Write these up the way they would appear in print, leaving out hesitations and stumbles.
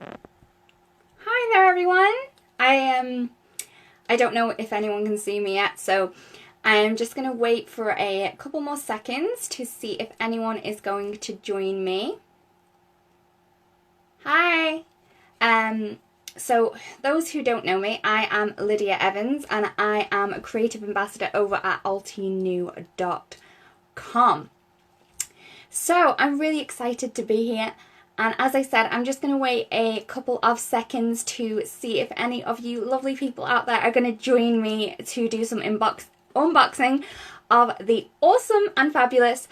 Hi there everyone. I don't know if anyone can see me yet, so I'm just going to wait for a couple more seconds to see if anyone is going to join me. Hi. So those who don't know me, I am Lydia Evans and I am a creative ambassador over at altinew.com. So I'm really excited to be here. And as I said, I'm just going to wait a couple of seconds to see if any of you lovely people out there are going to join me to do some unboxing of the awesome and fabulous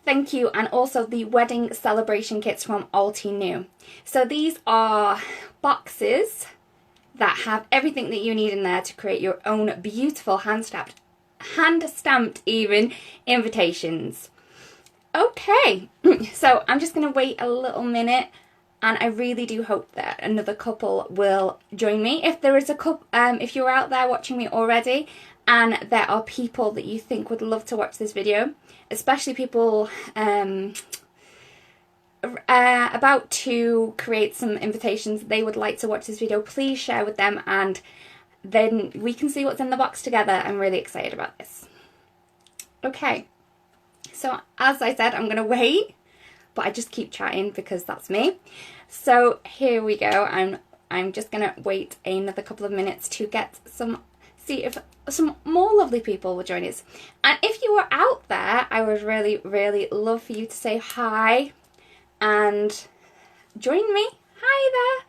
thank you and also the wedding celebration kits from Altinew. So these are boxes that have everything that you need in there to create your own beautiful hand-stamped even invitations. Okay, so I'm just going to wait a little minute and I really do hope that another couple will join me. If there is a couple, if you're out there watching me already and there are people that you think would love to watch this video, especially people about to create some invitations, they would like to watch this video, please share with them and then we can see what's in the box together. I'm really excited about this. Okay. So as I said, I'm going to wait, but I just keep chatting because that's me. So here we go. I'm just going to wait another couple of minutes to get see if some more lovely people will join us. And if you are out there, I would really, really love for you to say hi and join me. Hi there.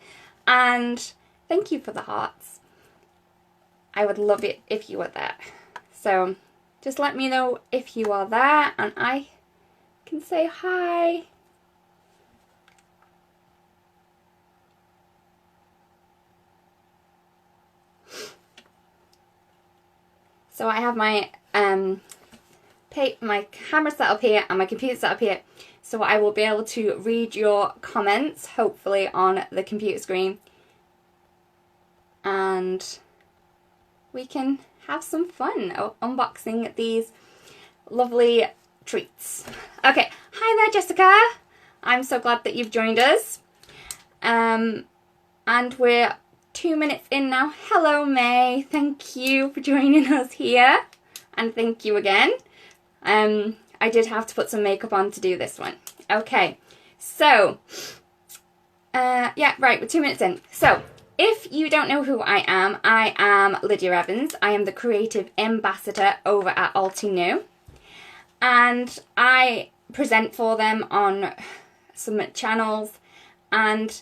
And thank you for the hearts. I would love it if you were there. So just let me know if you are there and I can say hi. So I have my my camera set up here and my computer set up here, so I will be able to read your comments hopefully on the computer screen and we can have some fun unboxing these lovely treats. Okay, hi there Jessica. I'm so glad that you've joined us. And we're 2 minutes in now. Hello May, thank you for joining us here. And thank you again. I did have to put some makeup on to do this one. Okay, so, yeah, right, we're 2 minutes in. So, if you don't know who I am Lydia Evans. I am the creative ambassador over at Altinew. And I present for them on some channels. And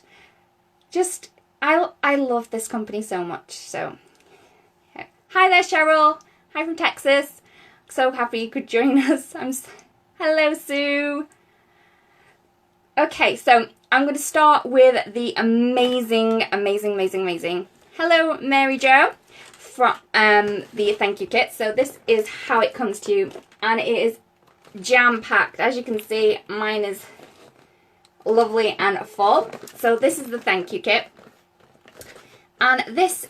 just, I love this company so much. So, hi there Cheryl. Hi from Texas. So happy you could join us. Hello Sue. Okay, so I'm going to start with the amazing. Hello, Mary Jo from the thank you kit. So this is how it comes to you, and it is jam-packed. As you can see, mine is lovely and full. So this is the thank you kit, and this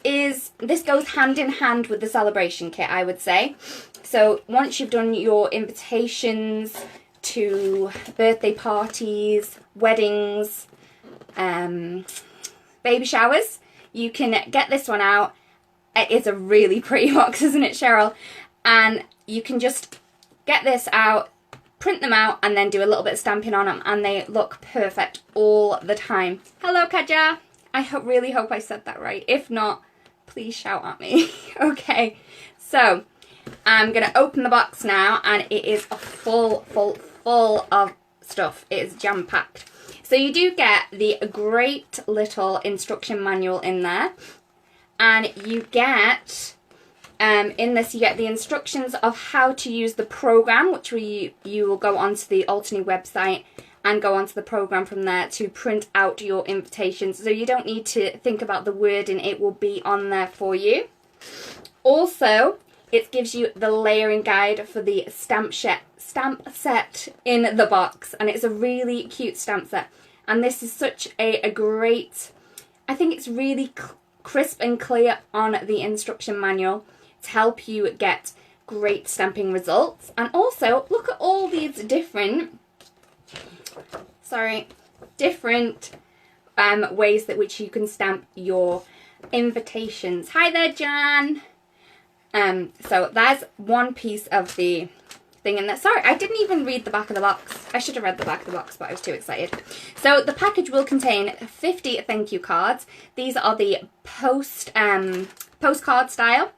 goes hand in hand with the celebration kit, I would say. So once you've done your invitations to birthday parties, weddings, baby showers, you can get this one out. It is a really pretty box, isn't it, Cheryl? And you can just get this out, print them out, and then do a little bit of stamping on them, and they look perfect all the time. Hello, Kaja. I really hope I said that right. If not, please shout at me. Okay, so I'm going to open the box now, and it is full of stuff. It is jam-packed. So you do get the great little instruction manual in there, and you get in this you get the instructions of how to use the program, which you will go onto the Altinew website and go onto the program from there to print out your invitations. So you don't need to think about the wording, it will be on there for you. Also, it gives you the layering guide for the stamp set in the box, and it's a really cute stamp set. And this is such a great, I think it's really crisp and clear on the instruction manual to help you get great stamping results. And also, look at all these different ways that which you can stamp your invitations. Hi there, Jan. So there's one piece of the thing in there. Sorry, I didn't even read the back of the box. I should have read the back of the box, but I was too excited. So the package will contain 50 thank you cards. These are the postcard style.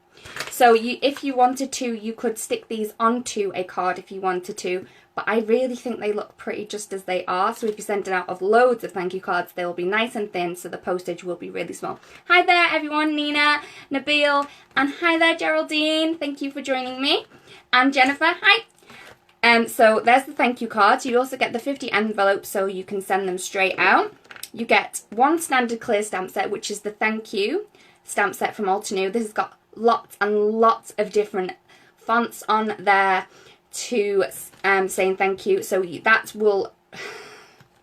So if you wanted to, you could stick these onto a card if you wanted to, but I really think they look pretty just as they are. So if you send it out of loads of thank you cards, they will be nice and thin, so the postage will be really small. Hi there, everyone. Nina, Nabil, and hi there, Geraldine. Thank you for joining me. And Jennifer, hi. So there's the thank you cards. You also get the 50 envelopes, so you can send them straight out. You get one standard clear stamp set, which is the thank you stamp set from Altenew. This has got lots and lots of different fonts on there to saying thank you. So that will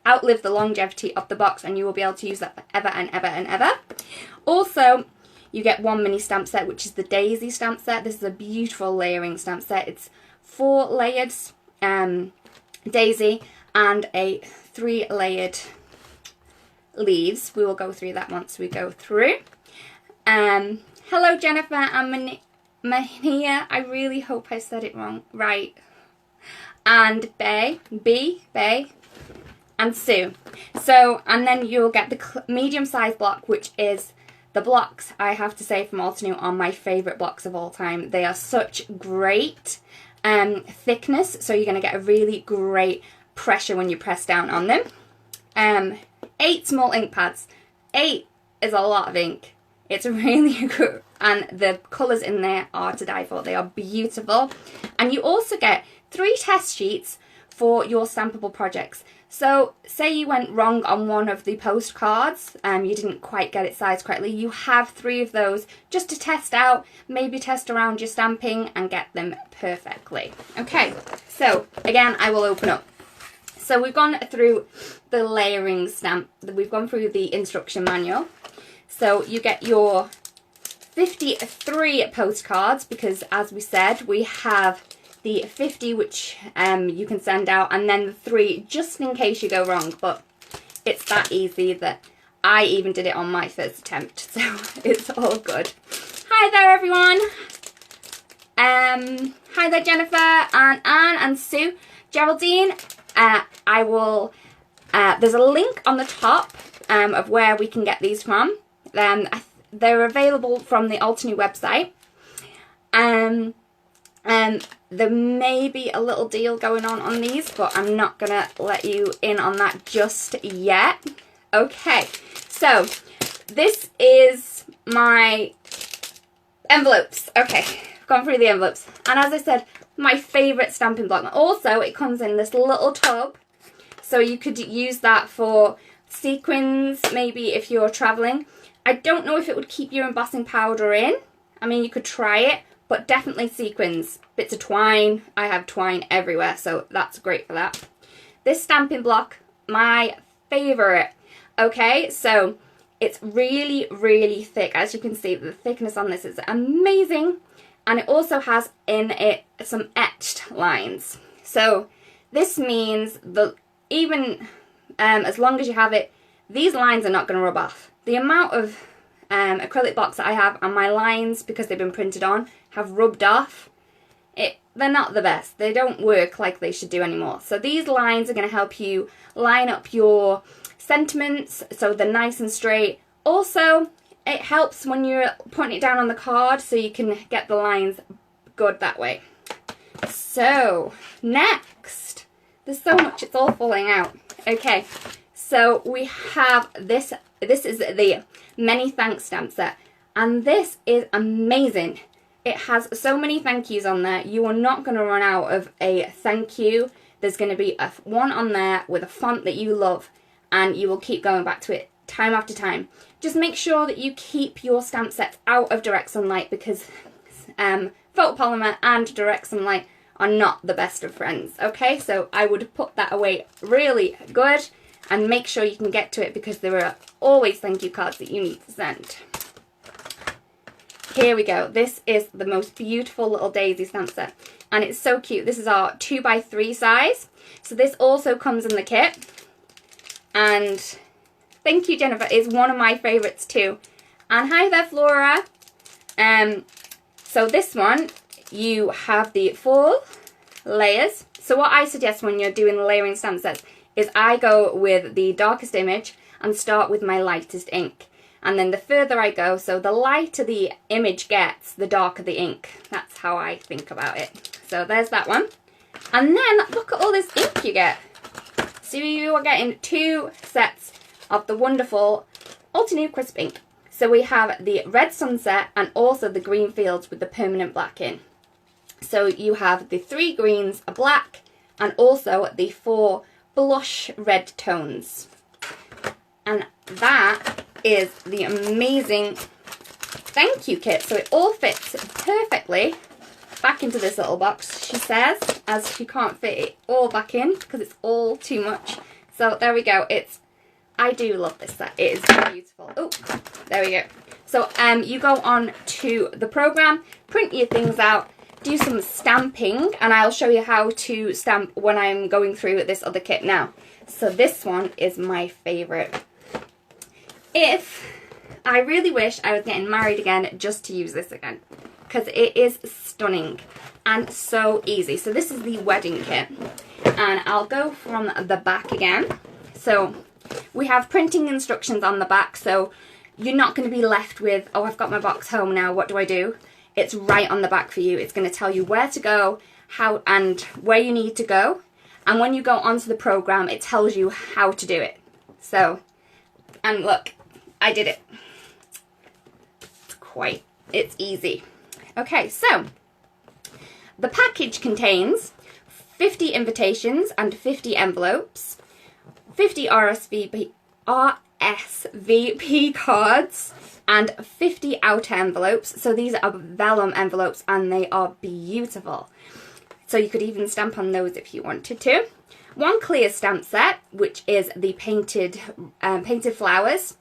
outlive the longevity of the box, and you will be able to use that forever and ever and ever. Also, you get one mini stamp set, which is the Daisy stamp set. This is a beautiful layering stamp set. It's 4 layered daisy and a 3 layered leaves. We will go through that once we go through. Hello, Jennifer and Mahia. I really hope I said it right. And Bay, and Sue. So, and then you'll get the medium size block, which is the blocks, I have to say, from Altenew are my favourite blocks of all time. They are such great thickness, so you're going to get a really great pressure when you press down on them. 8 small ink pads. 8 is a lot of ink. It's really good, and the colours in there are to die for. They are beautiful. And you also get 3 test sheets for your stampable projects. So say you went wrong on one of the postcards, you didn't quite get it sized correctly, you have 3 of those just to test out, maybe test around your stamping and get them perfectly. Okay, so again, I will open up. So we've gone through the layering stamp, we've gone through the instruction manual. So you get your 53 postcards, because as we said, we have the 50 which you can send out, and then the 3 just in case you go wrong. But it's that easy that I even did it on my first attempt, so it's all good. Hi there, everyone. Hi there, Jennifer and Anne and Sue. Geraldine, I will, there's a link on the top of where we can get these from. They're available from the Altenew website. There may be a little deal going on these, but I'm not going to let you in on that just yet. Okay, so this is my envelopes. Okay, I've gone through the envelopes. And as I said, my favourite stamping block. Also, it comes in this little tub, so you could use that for sequins, maybe if you're travelling. I don't know if it would keep your embossing powder in. I mean, you could try it, but definitely sequins. Bits of twine. I have twine everywhere, so that's great for that. This stamping block, my favourite. Okay, so it's really, really thick. As you can see, the thickness on this is amazing. And it also has in it some etched lines. So this means that even as long as you have it, these lines are not going to rub off. The amount of acrylic blocks that I have, and my lines, because they've been printed on, have rubbed off. They're not the best. They don't work like they should do anymore. So these lines are going to help you line up your sentiments so they're nice and straight. Also, it helps when you're putting it down on the card so you can get the lines good that way. So, next. There's so much, it's all falling out. Okay, so we have this. This is the Many Thanks stamp set, and this is amazing. It has so many thank yous on there. You are not going to run out of a thank you. There's going to be one on there with a font that you love, and you will keep going back to it time after time. Just make sure that you keep your stamp sets out of direct sunlight, because photopolymer and direct sunlight are not the best of friends. Okay, so I would put that away really good and make sure you can get to it, because there are always thank you cards that you need to send. Here we go. This is the most beautiful little daisy stamp set, and it's so cute. This is our 2x3 size. So this also comes in the kit, and Thank you, Jennifer. It's one of my favourites too. And hi there, Flora. So this one, you have the 4 layers. So what I suggest when you're doing layering stamp sets is I go with the darkest image and start with my lightest ink. And then the further I go, so the lighter the image gets, the darker the ink. That's how I think about it. So there's that one. And then look at all this ink you get. So you are getting 2 sets of the wonderful Altenew Crisp ink. So we have the Red Sunset and also the Green Fields with the permanent black in. So you have the 3 greens, a black, and also the 4 blush red tones. And that is the amazing thank you kit. So it all fits perfectly back into this little box, she says, as she can't fit it all back in because it's all too much. So there we go. I do love this set. It is beautiful. Oh, there we go. So you go on to the program, print your things out, do some stamping, and I'll show you how to stamp when I'm going through this other kit now. So this one is my favourite. I really wish I was getting married again just to use this again, because it is stunning and so easy. So this is the wedding kit, and I'll go from the back again. So we have printing instructions on the back, so you're not going to be left with, oh, I've got my box home now, what do I do? It's right on the back for you. It's going to tell you where to go, how and where you need to go. And when you go onto the program, it tells you how to do it. So, and look, I did it. It's easy. Okay, so the package contains 50 invitations and 50 envelopes, 50 RSVP cards, and 50 outer envelopes. So these are vellum envelopes and they are beautiful. So you could even stamp on those if you wanted to. 1 clear stamp set, which is the painted flowers,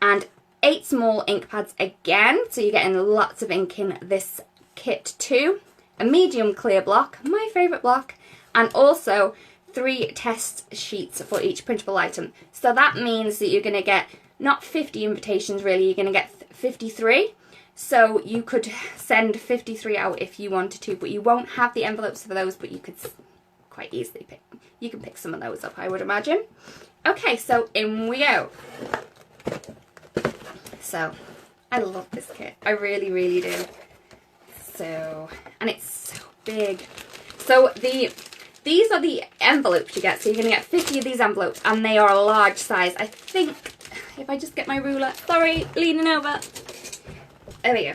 and 8 small ink pads again. So you're getting lots of ink in this kit too. A medium clear block, my favourite block, and also 3 test sheets for each printable item. So that means that you're going to get not 50 invitations really, you're going to get 53. So you could send 53 out if you wanted to, but you won't have the envelopes for those, but you could quite easily pick some of those up, I would imagine. Okay, so in we go. So I love this kit. I really, really do. So, and it's so big. So these are the envelopes you get. So you're going to get 50 of these envelopes, and they are a large size. I think, if I just get my ruler, sorry, leaning over. There we go.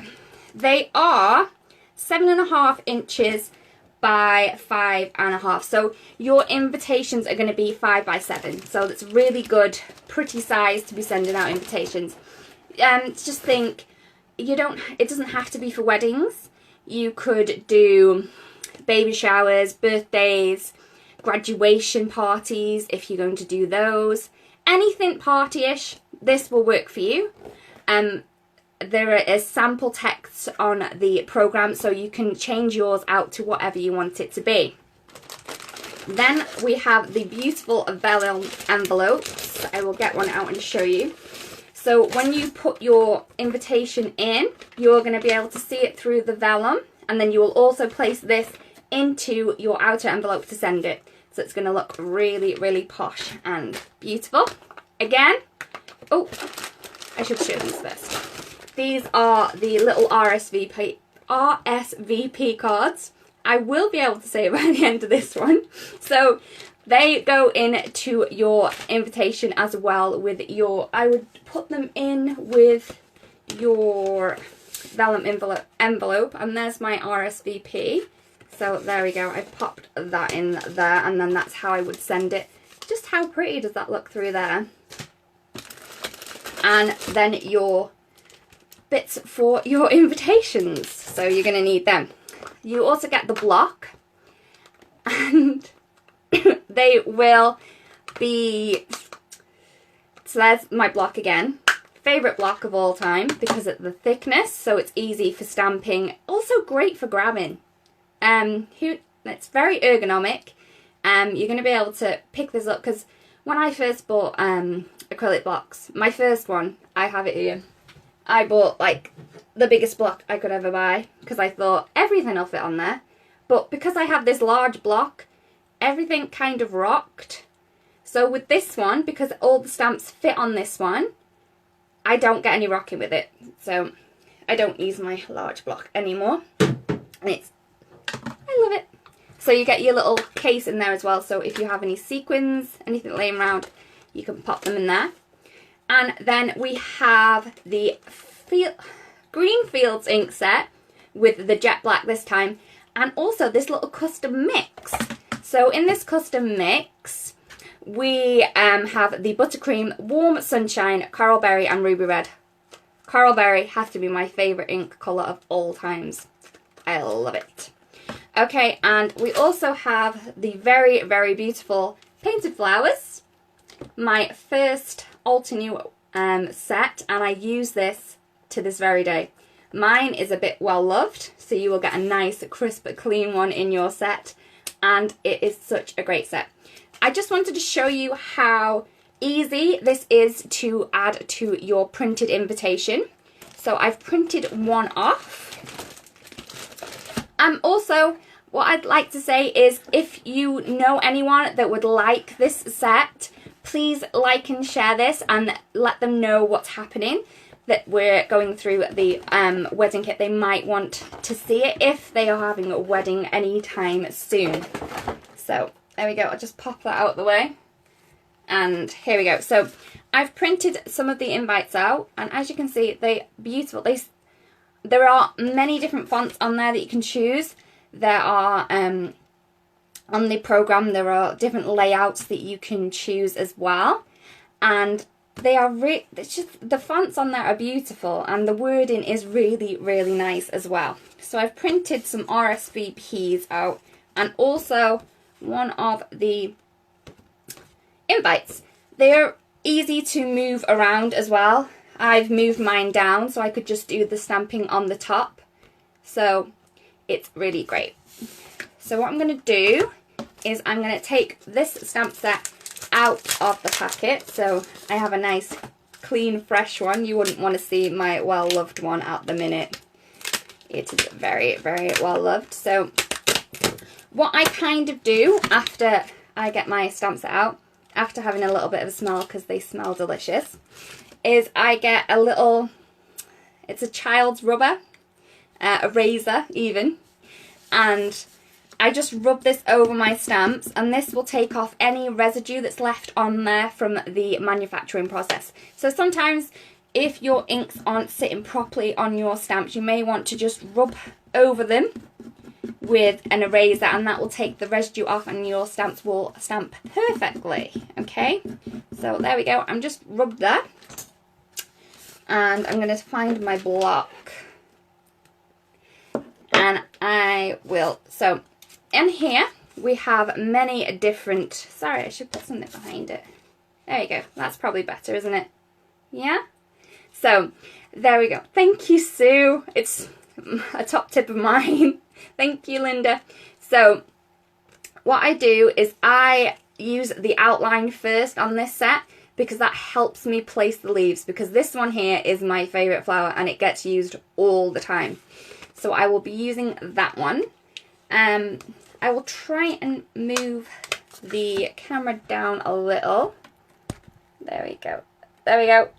They are 7.5 inches by 5.5. So your invitations are going to be 5 by 7. So that's really good, pretty size to be sending out invitations. Just think, it doesn't have to be for weddings. You could do baby showers, birthdays, graduation parties if you're going to do those. Anything party-ish, this will work for you. There is sample text on the program, so you can change yours out to whatever you want it to be. Then we have the beautiful vellum envelopes. I will get one out and show you. So when you put your invitation in, you're going to be able to see it through the vellum, and then you will also place this into your outer envelope to send it. So it's going to look really, really posh and beautiful. Again, oh, I should show these first. These are the little RSVP cards. I will be able to say it by the end of this one. So they go into your invitation as well with your, I would put them in with your vellum envelope, and there's my RSVP. So there we go, I popped that in there, and then that's how I would send it. Just how pretty does that look through there? And then your bits for your invitations. So you're going to need them. You also get the block, and they will be, so there's my block again. Favourite block of all time because of the thickness, so it's easy for stamping. Also great for grabbing. It's very ergonomic. You're going to be able to pick this up, because when I first bought acrylic blocks. My first one, I have it here. I bought like the biggest block I could ever buy because I thought everything will fit on there. But because I have this large block, everything kind of rocked. So with this one, because all the stamps fit on this one, I don't get any rocking with it. So I don't use my large block anymore. And I love it. So you get your little case in there as well. So if you have any sequins, anything laying around, you can pop them in there. And then we have the Greenfields ink set with the jet black this time. And also this little custom mix. So in this custom mix, we have the Buttercream, Warm Sunshine, Coral Berry and Ruby Red. Coral Berry has to be my favourite ink colour of all times. I love it. Okay, and we also have the very, very beautiful Painted Flowers. My first Altenew set, and I use this to this very day. Mine is a bit well loved, so you will get a nice, crisp, clean one in your set. And it is such a great set. I just wanted to show you how easy this is to add to your printed invitation. So I've printed one off. Also, what I'd like to say is if you know anyone that would like this set, please like and share this and let them know what's happening, that we're going through the wedding kit. They might want to see it if they are having a wedding anytime soon. So there we go, I'll just pop that out of the way. And here we go. So I've printed some of the invites out, and as you can see, they're beautiful. There are many different fonts on there that you can choose. There are, on the program, there are different layouts that you can choose as well. And they are it's just, the fonts on there are beautiful, and the wording is really, really nice as well. So I've printed some RSVPs out, and also one of the invites. They're easy to move around as well. I've moved mine down so I could just do the stamping on the top. So it's really great. So what I'm going to do is I'm going to take this stamp set out of the packet. So I have a nice clean fresh one. You wouldn't want to see my well loved one at the minute. It is very, very well loved. So what I kind of do after I get my stamp set out, after having a little bit of a smell because they smell delicious, is I get a little, it's a child's rubber, a razor even, and I just rub this over my stamps, and this will take off any residue that's left on there from the manufacturing process. So sometimes if your inks aren't sitting properly on your stamps, you may want to just rub over them with an eraser, and that will take the residue off and your stamps will stamp perfectly. Okay, so there we go. I'm just rubbed there, and I'm going to find my block, and I will, so in here we have many different, sorry, I should put something behind it. There you go, that's probably better, isn't it? Yeah, so there we go. Thank you, Sue. It's a top tip of mine. Thank you, Linda. So what I do is I use the outline first on this set, because that helps me place the leaves, because this one here is my favourite flower and it gets used all the time. So I will be using that one. I will try and move the camera down a little. There we go. There we go.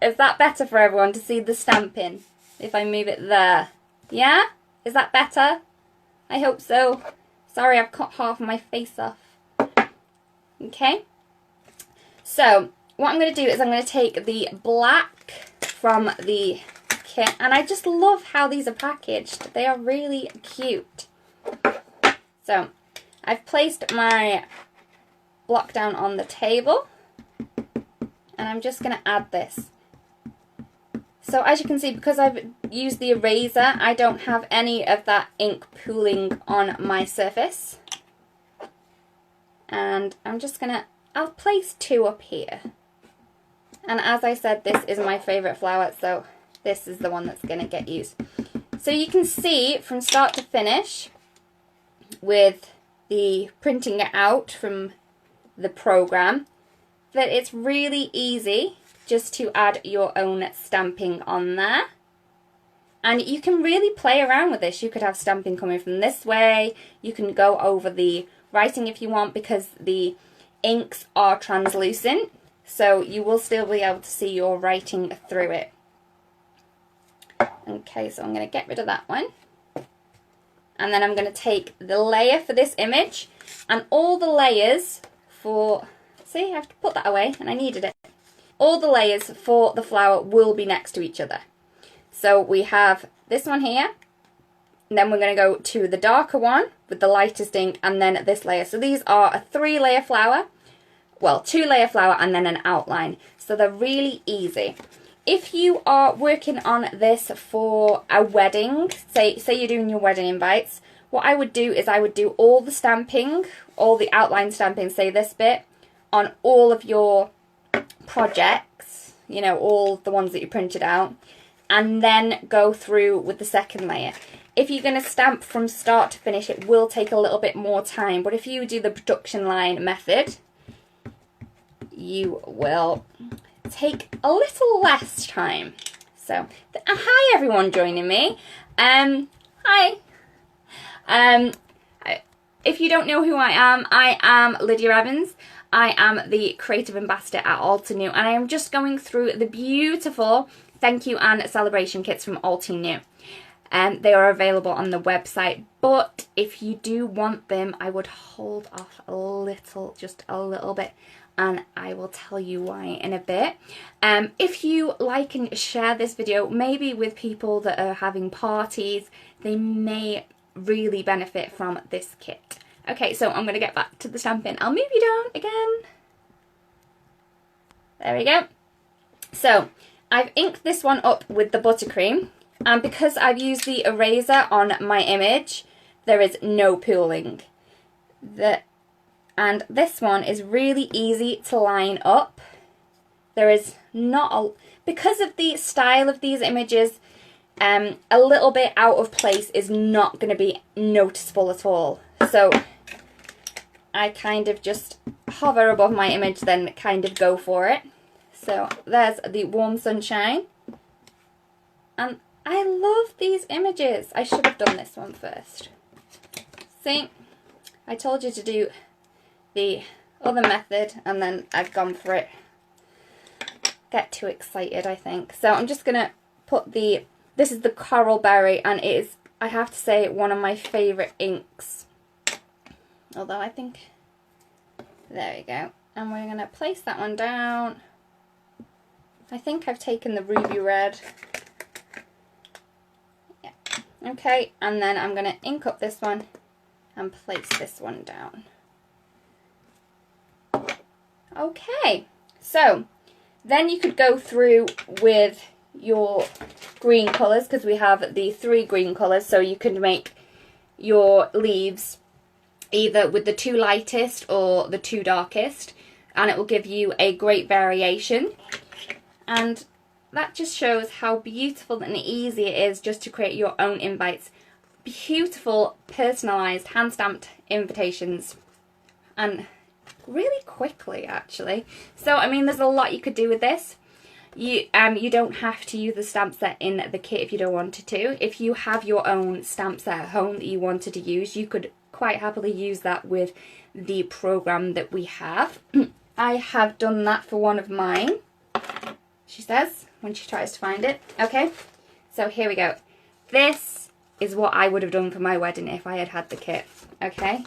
Is that better for everyone to see the stamping? If I move it there. Yeah? Is that better? I hope so. Sorry, I've cut half of my face off. Okay. So, what I'm going to do is I'm going to take the black from the kit. And I just love how these are packaged. They are really cute. So, I've placed my block down on the table. And I'm just going to add this. So as you can see, because I've used the eraser, I don't have any of that ink pooling on my surface. And I'm just going to, I'll place two up here. And as I said, this is my favourite flower, so this is the one that's going to get used. So you can see from start to finish, with the printing it out from the program, that it's really easy just to add your own stamping on there. And you can really play around with this. You could have stamping coming from this way. You can go over the writing if you want, because the inks are translucent. So you will still be able to see your writing through it. Okay, so I'm going to get rid of that one. And then I'm going to take the layer for this image. And all the layers for... See, I have to put that away, and I needed it. All the layers for the flower will be next to each other. So we have this one here, and then we're going to go to the darker one with the lightest ink, and then this layer. So these are a 3-layer flower, well, 2-layer flower, and then an outline. So they're really easy. If you are working on this for a wedding, say you're doing your wedding invites, what I would do is I would do all the stamping, all the outline stamping, say this bit, on all of your projects, you know, all the ones that you printed out, and then go through with the second layer. If you're going to stamp from start to finish, it will take a little bit more time, but if you do the production line method, you will take a little less time. So, hi everyone joining me. Hi. If you don't know who I am Lydia Evans. I am the creative ambassador at Altenew, and I am just going through the beautiful thank you and celebration kits from Altenew. They are available on the website, but if you do want them, I would hold off a little, just a little bit, and I will tell you why in a bit. If you like and share this video, maybe with people that are having parties, they may really benefit from this kit. Okay, so I'm going to get back to the stamping. I'll move you down again. There we go. So, I've inked this one up with the buttercream, and because I've used the eraser on my image, there is no pooling. And this one is really easy to line up. There is not a... Because of the style of these images, a little bit out of place is not going to be noticeable at all. So I kind of just hover above my image, then kind of go for it. So there's the warm sunshine. And I love these images. I should have done this one first. See, I told you to do the other method, and then I've gone for it. Get too excited, I think. So I'm just going to put the... This is the Coral Berry, and it is, I have to say, one of my favourite inks. Although I think... There we go. And we're going to place that one down. I think I've taken the Ruby Red. Yeah. Okay, and then I'm going to ink up this one and place this one down. Okay, so then you could go through with your green colours, because we have the 3 green colours, so you can make your leaves either with the 2 lightest or the 2 darkest, and it will give you a great variation. And that just shows how beautiful and easy it is just to create your own invites. Beautiful, personalised, hand-stamped invitations, and really quickly, actually. So, I mean, there's a lot you could do with this. You don't have to use the stamp set in the kit if you don't want to. If you have your own stamp set at home that you wanted to use, you could quite happily use that with the program that we have. I have done that for one of mine, she says, when she tries to find it. Okay, so here we go. This is what I would have done for my wedding if I had had the kit. Okay,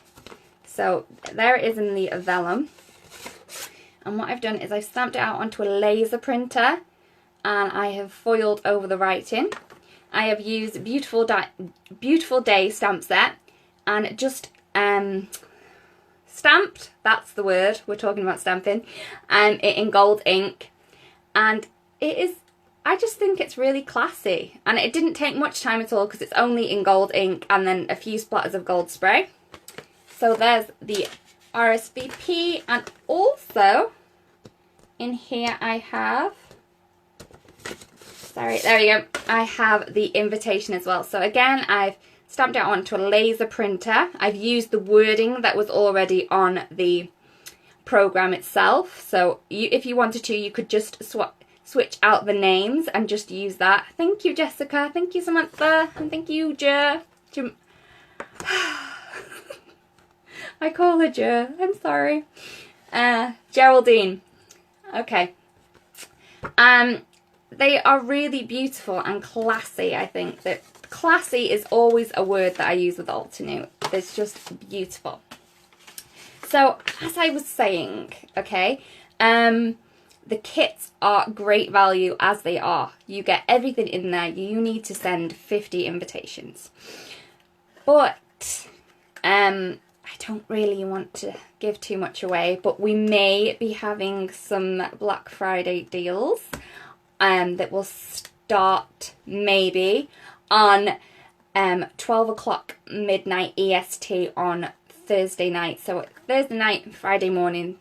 so there it is in the vellum. And what I've done is I've stamped it out onto a laser printer, and I have foiled over the writing. I have used Beautiful Day stamp set, and just stamped, that's the word, we're talking about stamping, it in gold ink. And it is, I just think it's really classy. And it didn't take much time at all, because it's only in gold ink and then a few splatters of gold spray. So there's the RSVP, and also in here I have, sorry, there we go, I have the invitation as well. So again, I've stamped it onto a laser printer. I've used the wording that was already on the program itself. So if you wanted to, you could just switch out the names and just use that. Thank you, Jessica. Thank you, Samantha. And thank you, I call her Jer. I'm sorry. Geraldine. Okay. They are really beautiful and classy. I think that classy is always a word that I use with Altenew. It's just beautiful. So, as I was saying, okay, the kits are great value as they are. You get everything in there. You need to send 50 invitations. But, I don't really want to give too much away, but we may be having some Black Friday deals that will start maybe on 12 o'clock midnight EST on Thursday night. So Thursday night, Friday morning,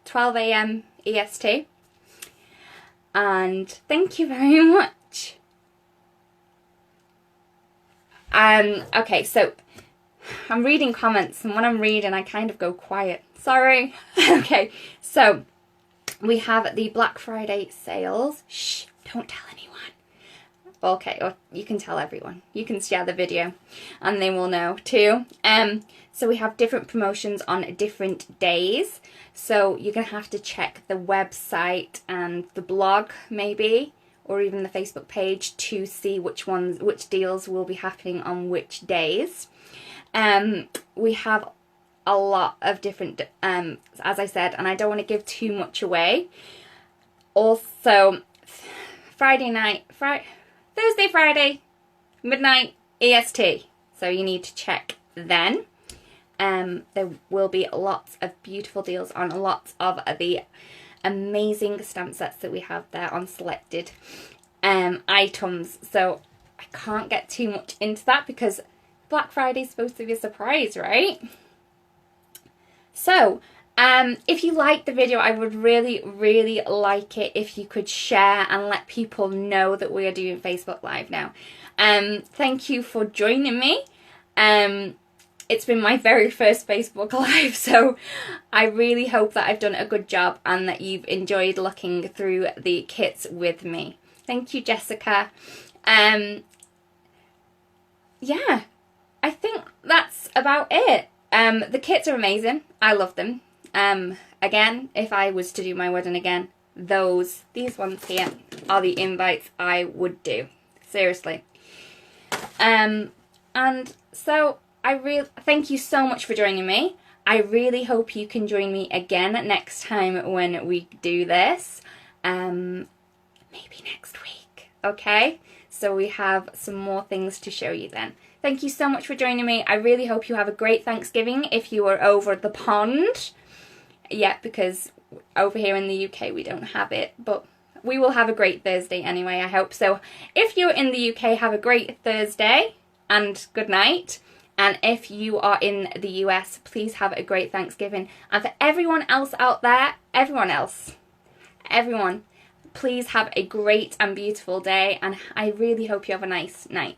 12 a.m. EST. And thank you very much. Okay, so I'm reading comments, and when I'm reading I kind of go quiet. Sorry. Okay, so we have the Black Friday sales. Shh, don't tell anyone. Okay, or you can tell everyone. You can share the video and they will know too. So we have different promotions on different days. So you're going to have to check the website and the blog maybe, or even the Facebook page to see which deals will be happening on which days. We have a lot of different, as I said, and I don't want to give too much away. Also, Thursday, Friday, midnight EST. So you need to check then. There will be lots of beautiful deals on lots of the amazing stamp sets that we have there on selected items. So I can't get too much into that because Black Friday is supposed to be a surprise, right? So, if you liked the video, I would really, really like it if you could share and let people know that we are doing Facebook Live now. Thank you for joining me. It's been my very first Facebook Live, so I really hope that I've done a good job and that you've enjoyed looking through the kits with me. Thank you, Jessica. Yeah, I think that's about it. The kits are amazing. I love them. Again, if I was to do my wedding again, these ones here are the invites I would do. Seriously. And so I really thank you so much for joining me. I really hope you can join me again next time when we do this. Maybe next week. Okay? So we have some more things to show you then. Thank you so much for joining me. I really hope you have a great Thanksgiving if you are over the pond. Yeah, because over here in the UK we don't have it, but we will have a great Thursday anyway, I hope. So if you're in the UK, have a great Thursday and good night. And if you are in the US, please have a great Thanksgiving. And for everyone else out there, everyone, please have a great and beautiful day. And I really hope you have a nice night.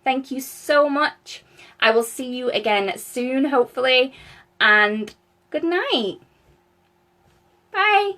Thank you so much. I will see you again soon, hopefully. And good night. Bye.